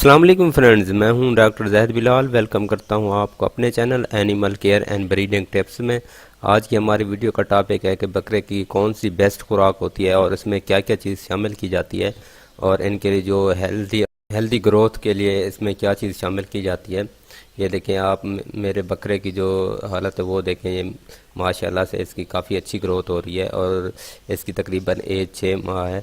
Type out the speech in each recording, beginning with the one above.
السلام علیکم فرینڈز، میں ہوں ڈاکٹر زاہد بلال۔ ویلکم کرتا ہوں آپ کو اپنے channel animal care and breeding tips میں۔ آج کی ہماری ویڈیو کا ٹاپک ہے کہ بکرے کی کون سی بیسٹ خوراک ہوتی ہے اور اس میں کیا کیا چیز شامل کی جاتی ہے، اور ان کے لیے جو ہیلدی گروتھ کے لیے اس میں کیا چیز شامل کی جاتی ہے۔ یہ دیکھیں آپ، میرے بکرے کی جو حالت ہے وہ دیکھیں، یہ ماشاءاللہ سے اس کی کافی اچھی گروتھ ہو رہی ہے اور اس کی تقریباً ایج 6 ماہ ہے۔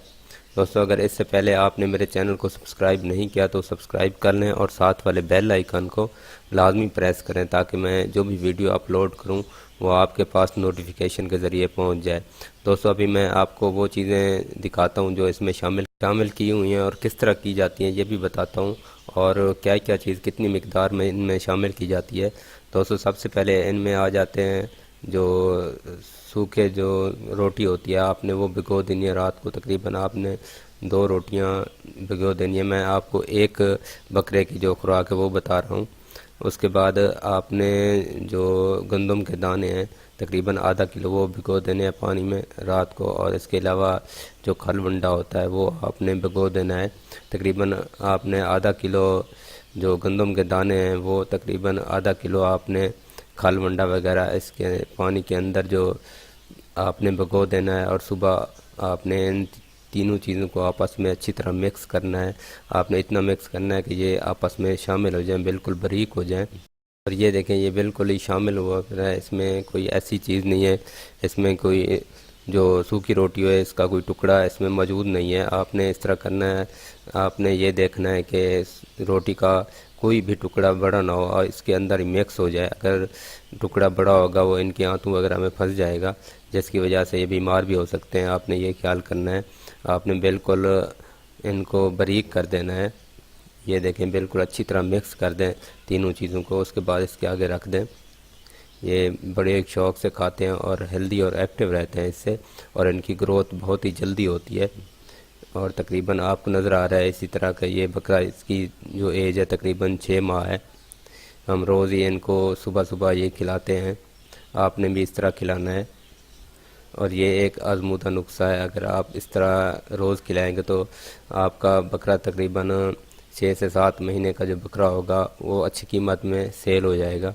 دوستو، اگر اس سے پہلے آپ نے میرے چینل کو سبسکرائب نہیں کیا تو سبسکرائب کر لیں اور ساتھ والے بیل آئیکن کو لازمی پریس کریں تاکہ میں جو بھی ویڈیو اپلوڈ کروں وہ آپ کے پاس نوٹیفیکیشن کے ذریعے پہنچ جائے۔ دوستو، ابھی میں آپ کو وہ چیزیں دکھاتا ہوں جو اس میں شامل کی ہوئی ہیں اور کس طرح کی جاتی ہیں، یہ بھی بتاتا ہوں، اور کیا کیا چیز کتنی مقدار میں ان میں شامل کی جاتی ہے۔ دوستو، سب سے پہلے ان میں آ جاتے ہیں جو سوکھے جو روٹی ہوتی ہے، آپ نے وہ بھگو دینی ہے رات کو۔ تقریباً آپ نے 2 روٹیاں بھگو دینی ہے۔ میں آپ کو ایک بکرے کی جو خوراک ہے وہ بتا رہا ہوں۔ اس کے بعد آپ نے جو گندم کے دانے ہیں تقریباً ½ کلو وہ بھگو دینے ہیں پانی میں رات کو، اور اس کے علاوہ جو کھل ونڈا ہوتا ہے وہ آپ نے بھگو دینا ہے۔ تقریباً آپ نے ½ کلو جو گندم کے دانے ہیں وہ تقریباً ½ کلو آپ نے کھل ونڈا وغیرہ اس کے پانی کے اندر جو آپ نے بھگو دینا ہے، اور صبح آپ نے ان تینوں چیزوں کو آپس میں اچھی طرح مکس کرنا ہے۔ آپ نے اتنا مکس کرنا ہے کہ یہ آپس میں شامل ہو جائیں، بالکل باریک ہو جائیں، اور یہ دیکھیں یہ بالکل ہی شامل ہوا ہے۔ اس میں کوئی ایسی چیز نہیں ہے، اس میں کوئی جو سوکھی روٹی ہو اس کا کوئی ٹکڑا اس میں موجود نہیں ہے۔ آپ نے اس طرح کرنا ہے، آپ نے یہ دیکھنا ہے کہ روٹی کا کوئی بھی ٹکڑا بڑا نہ ہو اور اس کے اندر ہی مکس ہو جائے۔ اگر ٹکڑا بڑا ہوگا وہ ان کے آنتوں وغیرہ میں پھنس جائے گا، جس کی وجہ سے یہ بیمار بھی ہو سکتے ہیں۔ آپ نے یہ خیال کرنا ہے، آپ نے بالکل ان کو باریک کر دینا ہے۔ یہ دیکھیں بالکل اچھی طرح مکس کر دیں تینوں چیزوں کو، اس کے بعد اس کے آگے رکھ دیں۔ یہ بڑے شوق سے کھاتے ہیں اور ہیلدی اور ایکٹیو رہتے ہیں اس سے، اور ان کی گروتھ بہت ہی جلدی ہوتی ہے۔ اور تقریباً آپ کو نظر آ رہا ہے اسی طرح کا یہ بکرا، اس کی جو ایج ہے تقریباً 6 ماہ ہے۔ ہم روز ہی ان کو صبح صبح یہ کھلاتے ہیں، آپ نے بھی اس طرح کھلانا ہے، اور یہ ایک آزمودہ نسخہ ہے۔ اگر آپ اس طرح روز کھلائیں گے تو آپ کا بکرا تقریباً 6 سے 7 مہینے کا جو بکرا ہوگا وہ اچھی قیمت میں سیل ہو جائے گا۔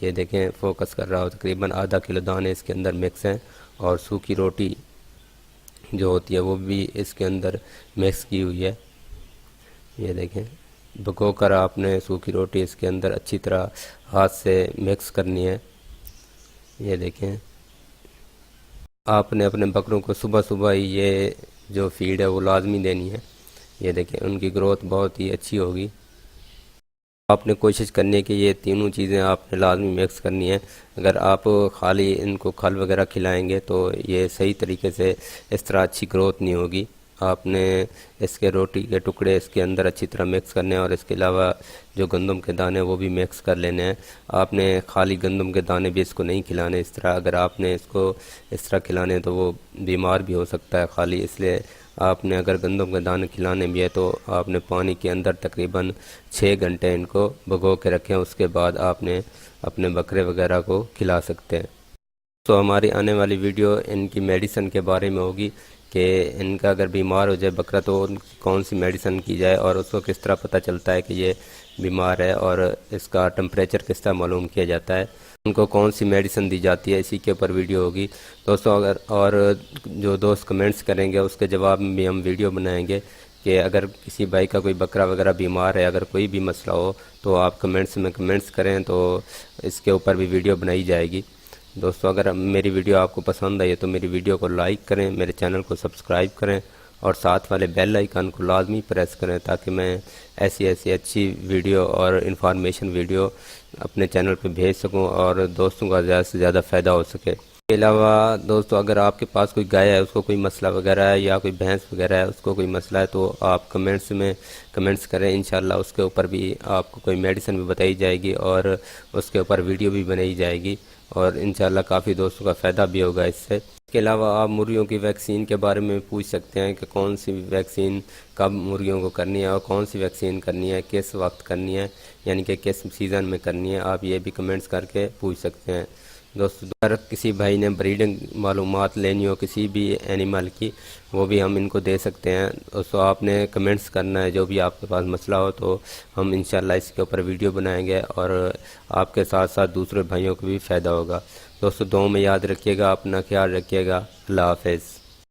یہ دیکھیں فوکس کر رہا ہو، تقریباً ½ کلو دانے اس کے اندر مکس ہیں، اور سوکھی روٹی جو ہوتی ہے وہ بھی اس کے اندر مکس کی ہوئی ہے۔ یہ دیکھیں بھگو کر آپ نے سوکھی روٹی اس کے اندر اچھی طرح ہاتھ سے مکس کرنی ہے۔ یہ دیکھیں آپ نے اپنے بکروں کو صبح صبح ہی یہ جو فیڈ ہے وہ لازمی دینی ہے۔ یہ دیکھیں ان کی گروتھ بہت ہی اچھی ہوگی۔ آپ نے کوشش کرنی ہے کہ یہ تینوں چیزیں آپ نے لازمی مکس کرنی ہے۔ اگر آپ خالی ان کو کھل وغیرہ کھلائیں گے تو یہ صحیح طریقے سے اس طرح اچھی گروتھ نہیں ہوگی۔ آپ نے اس کے روٹی کے ٹکڑے اس کے اندر اچھی طرح مکس کرنے ہیں، اور اس کے علاوہ جو گندم کے دانے وہ بھی مکس کر لینے ہیں۔ آپ نے خالی گندم کے دانے بھی اس کو نہیں کھلانے اس طرح۔ اگر آپ نے اس کو اس طرح کھلانے ہیں تو وہ بیمار بھی ہو سکتا ہے خالی، اس لیے آپ نے اگر گندم کے دانے کھلانے بھی ہے تو آپ نے پانی کے اندر تقریباً 6 گھنٹے ان کو بھگو کے رکھیں، اس کے بعد آپ نے اپنے بکرے وغیرہ کو کھلا سکتے ہیں۔ تو ہماری آنے والی ویڈیو ان کی میڈیسن کے بارے میں ہوگی کہ ان کا اگر بیمار ہو جائے بکرا تو ان کی کون سی میڈیسن کی جائے، اور اس کو کس طرح پتہ چلتا ہے کہ یہ بیمار ہے، اور اس کا ٹمپریچر کس طرح معلوم کیا جاتا ہے، ان کو کون سی میڈیسن دی جاتی ہے، اسی کے اوپر ویڈیو ہوگی دوستو۔ اگر اور جو دوست کمنٹس کریں گے اس کے جواب میں بھی ہم ویڈیو بنائیں گے کہ اگر کسی بھائی کا کوئی بکرا وغیرہ بیمار ہے، اگر کوئی بھی مسئلہ ہو تو آپ کمنٹس میں کمنٹس کریں تو اس کے اوپر بھی ویڈیو بنائی جائے گی۔ دوستو، اگر میری ویڈیو آپ کو پسند آئی ہے تو میری ویڈیو کو لائک کریں، میرے چینل کو سبسکرائب کریں، اور ساتھ والے بیل آئیکن کو لازمی پریس کریں تاکہ میں ایسی اچھی ویڈیو اور انفارمیشن ویڈیو اپنے چینل پہ بھیج سکوں اور دوستوں کا زیادہ سے زیادہ فائدہ ہو سکے۔ اس کے علاوہ دوستو، اگر آپ کے پاس کوئی گائے ہے، اس کو کوئی مسئلہ وغیرہ ہے، یا کوئی بھینس وغیرہ ہے اس کو کوئی مسئلہ ہے، تو آپ کمنٹس میں کمنٹس کریں، انشاءاللہ اس کے اوپر بھی آپ کو کوئی میڈیسن بھی بتائی جائے گی اور اس کے اوپر ویڈیو بھی بنائی جائے گی، اور انشاءاللہ کافی دوستوں کا فائدہ بھی ہوگا اس سے۔ اس کے علاوہ آپ مرغیوں کی ویکسین کے بارے میں پوچھ سکتے ہیں کہ کون سی ویکسین کب مرغیوں کو کرنی ہے، اور کون سی ویکسین کرنی ہے، کس وقت کرنی ہے، یعنی کہ کس سیزن میں کرنی ہے، آپ یہ بھی کمنٹس کر کے پوچھ سکتے ہیں۔ دوستو اگر کسی بھائی نے بریڈنگ معلومات لینی ہو کسی بھی اینیمل کی، وہ بھی ہم ان کو دے سکتے ہیں۔ دوستو آپ نے کمنٹس کرنا ہے، جو بھی آپ کے پاس مسئلہ ہو تو ہم انشاءاللہ اس کے اوپر ویڈیو بنائیں گے، اور آپ کے ساتھ ساتھ دوسرے بھائیوں کو بھی فائدہ ہوگا۔ دوستو دعاؤں میں یاد رکھیے گا، اپنا خیال رکھیے گا۔ اللہ حافظ۔